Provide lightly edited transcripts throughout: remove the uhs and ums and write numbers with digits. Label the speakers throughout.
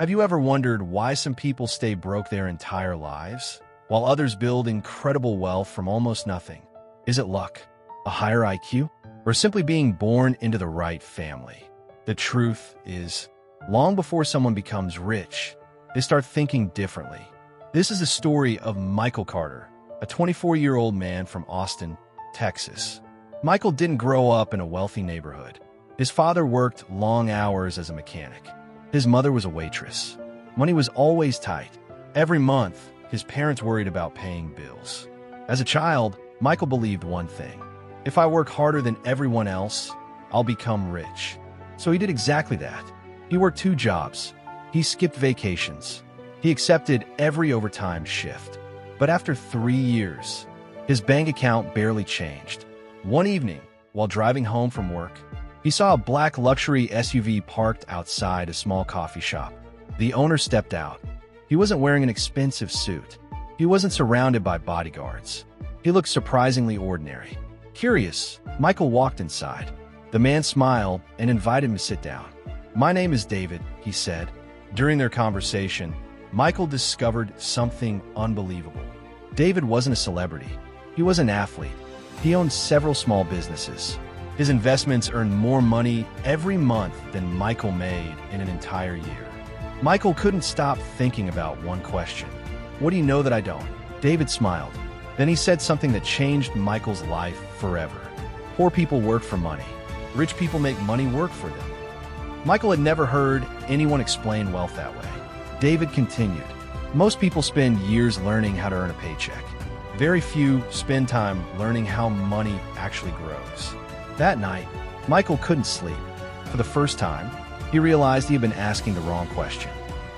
Speaker 1: Have you ever wondered why some people stay broke their entire lives, while others build incredible wealth from almost nothing? Is it luck, a higher IQ, or simply being born into the right family? The truth is, long before someone becomes rich, they start thinking differently. This is the story of Michael Carter, a 24-year-old man from Austin, Texas. Michael didn't grow up in a wealthy neighborhood. His father worked long hours as a mechanic. His mother was a waitress. Money was always tight. Every month, his parents worried about paying bills. As a child, Michael believed one thing: if I work harder than everyone else, I'll become rich. So he did exactly that. He worked 2 jobs. He skipped vacations. He accepted every overtime shift. But after 3 years, his bank account barely changed. One evening, while driving home from work, he saw a black luxury SUV parked outside a small coffee shop. The owner stepped out. He wasn't wearing an expensive suit. He wasn't surrounded by bodyguards. He looked surprisingly ordinary. Curious, Michael walked inside. The man smiled and invited him to sit down. "My name is David," he said. During their conversation, Michael discovered something unbelievable. David wasn't a celebrity. He was an athlete. He owned several small businesses. His investments earned more money every month than Michael made in an entire year. Michael couldn't stop thinking about one question. "What do you know that I don't?" David smiled. Then he said something that changed Michael's life forever. "Poor people work for money. Rich people make money work for them." Michael had never heard anyone explain wealth that way. David continued, "Most people spend years learning how to earn a paycheck. Very few spend time learning how money actually grows." That night, Michael couldn't sleep. For the first time, he realized he had been asking the wrong question.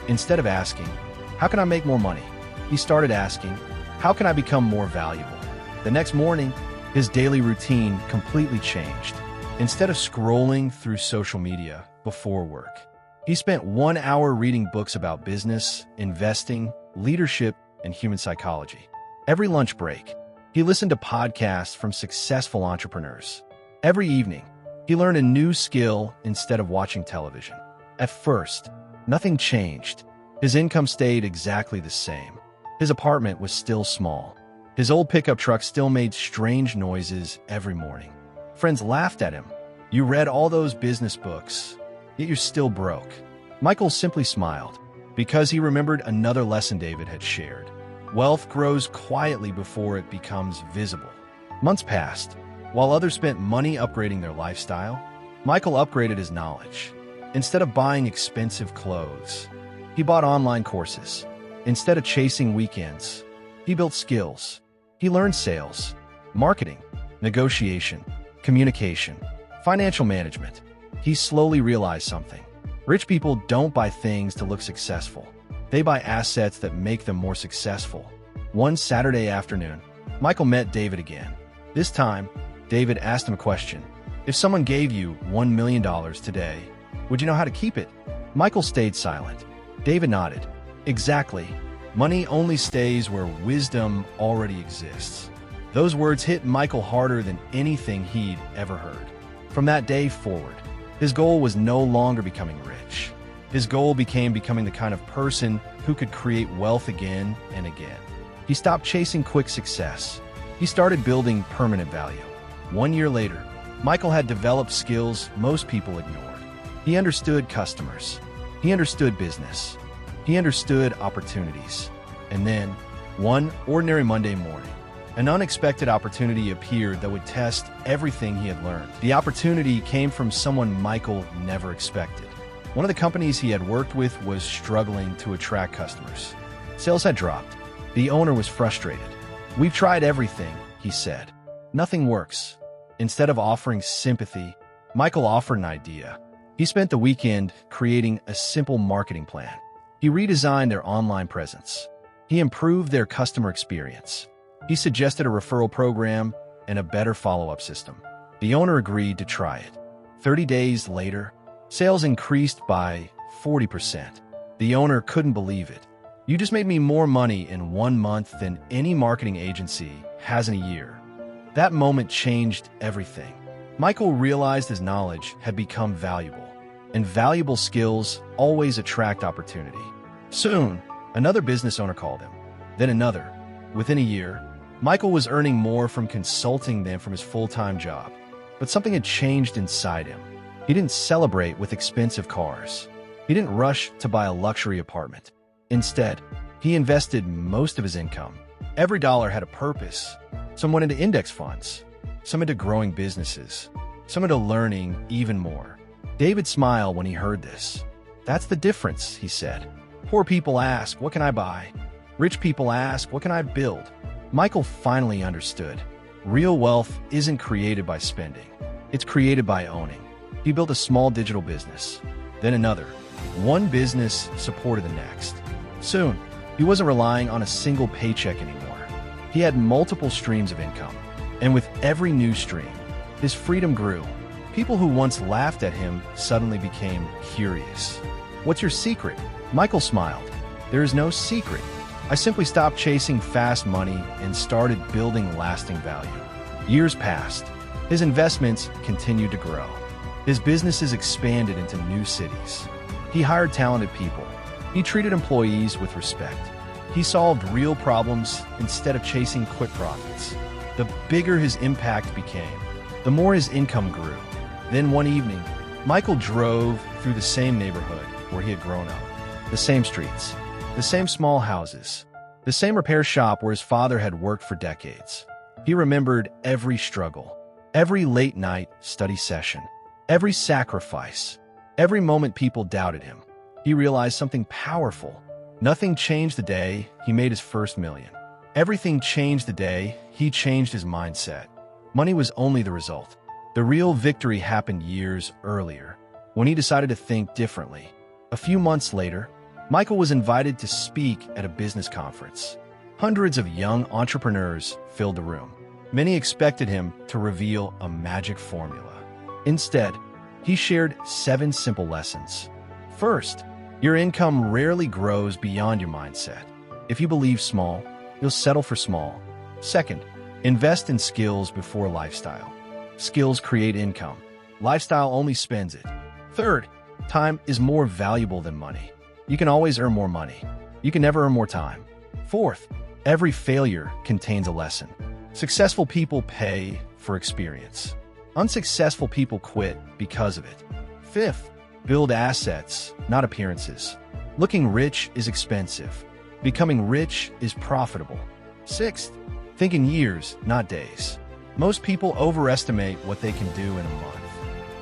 Speaker 1: Instead of asking, "How can I make more money?" he started asking, "How can I become more valuable?" The next morning, his daily routine completely changed. Instead of scrolling through social media before work, he spent 1 hour reading books about business, investing, leadership, and human psychology. Every lunch break, he listened to podcasts from successful entrepreneurs. Every evening, he learned a new skill instead of watching television. At first, nothing changed. His income stayed exactly the same. His apartment was still small. His old pickup truck still made strange noises every morning. Friends laughed at him. "You read all those business books, yet you're still broke." Michael simply smiled, because he remembered another lesson David had shared. Wealth grows quietly before it becomes visible. Months passed. While others spent money upgrading their lifestyle, Michael upgraded his knowledge. Instead of buying expensive clothes, he bought online courses. Instead of chasing weekends, he built skills. He learned sales, marketing, negotiation, communication, financial management. He slowly realized something. Rich people don't buy things to look successful. They buy assets that make them more successful. One Saturday afternoon, Michael met David again. This time, David asked him a question. "If someone gave you $1 million today, would you know how to keep it?" Michael stayed silent. David nodded. "Exactly. Money only stays where wisdom already exists." Those words hit Michael harder than anything he'd ever heard. From that day forward, his goal was no longer becoming rich. His goal became becoming the kind of person who could create wealth again and again. He stopped chasing quick success. He started building permanent value. 1 year later, Michael had developed skills most people ignored. He understood customers. He understood business. He understood opportunities. And then, one ordinary Monday morning, an unexpected opportunity appeared that would test everything he had learned. The opportunity came from someone Michael never expected. One of the companies he had worked with was struggling to attract customers. Sales had dropped. The owner was frustrated. "We've tried everything," he said. "Nothing works." Instead of offering sympathy, Michael offered an idea. He spent the weekend creating a simple marketing plan. He redesigned their online presence. He improved their customer experience. He suggested a referral program and a better follow-up system. The owner agreed to try it. 30 days later, sales increased by 40%. The owner couldn't believe it. "You just made me more money in 1 month than any marketing agency has in a year." That moment changed everything. Michael realized his knowledge had become valuable. and valuable skills always attract opportunity. Soon, another business owner called him, then another. Within a year, Michael was earning more from consulting than from his full-time job. But something had changed inside him. He didn't celebrate with expensive cars. He didn't rush to buy a luxury apartment. Instead, he invested most of his income. Every dollar had a purpose. Some went into index funds, some into growing businesses, some into learning even more. David smiled when he heard this. "That's the difference," he said. "Poor people ask, 'What can I buy?' Rich people ask, 'What can I build?'" Michael finally understood. Real wealth isn't created by spending. It's created by owning. He built a small digital business, then another. One business supported the next. Soon, he wasn't relying on a single paycheck anymore. He had multiple streams of income. And with every new stream, his freedom grew. People who once laughed at him suddenly became curious. "What's your secret?" Michael smiled. "There is no secret. I simply stopped chasing fast money and started building lasting value." Years passed. His investments continued to grow. His businesses expanded into new cities. He hired talented people. He treated employees with respect. He solved real problems instead of chasing quick profits. The bigger his impact became, the more his income grew. Then one evening, Michael drove through the same neighborhood where he had grown up. The same streets, the same small houses, the same repair shop where his father had worked for decades. He remembered every struggle, every late night study session, every sacrifice, every moment people doubted him. He realized something powerful. Nothing changed the day he made his first million. Everything changed the day he changed his mindset. Money was only the result. The real victory happened years earlier, when he decided to think differently. A few months later, Michael was invited to speak at a business conference. Hundreds of young entrepreneurs filled the room. Many expected him to reveal a magic formula. Instead, he shared 7 simple lessons. First, your income rarely grows beyond your mindset. If you believe small, you'll settle for small. Second, invest in skills before lifestyle. Skills create income. Lifestyle only spends it. Third, time is more valuable than money. You can always earn more money. You can never earn more time. Fourth, every failure contains a lesson. Successful people pay for experience. Unsuccessful people quit because of it. Fifth, build assets, not appearances. Looking rich is expensive. Becoming rich is profitable. Sixth, think in years, not days. Most people overestimate what they can do in a month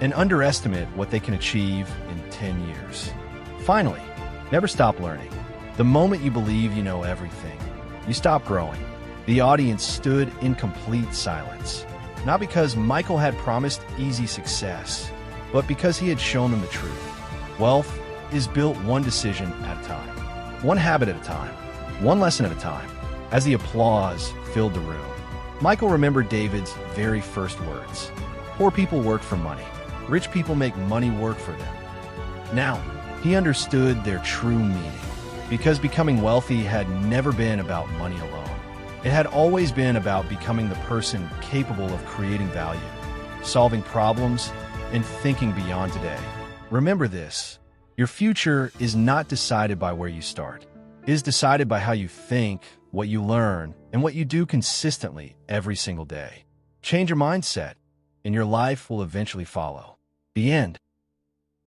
Speaker 1: and underestimate what they can achieve in 10 years. Finally, never stop learning. The moment you believe you know everything, you stop growing. The audience stood in complete silence, not because Michael had promised easy success, but because he had shown them the truth. Wealth is built one decision at a time, one habit at a time, one lesson at a time. As the applause filled the room, Michael remembered David's very first words. Poor people work for money. Rich people make money work for them. Now, he understood their true meaning, because becoming wealthy had never been about money alone. It had always been about becoming the person capable of creating value, solving problems, and thinking beyond today. Remember this: your future is not decided by where you start. It is decided by how you think, what you learn, and what you do consistently every single day. Change your mindset, and your life will eventually follow. The end.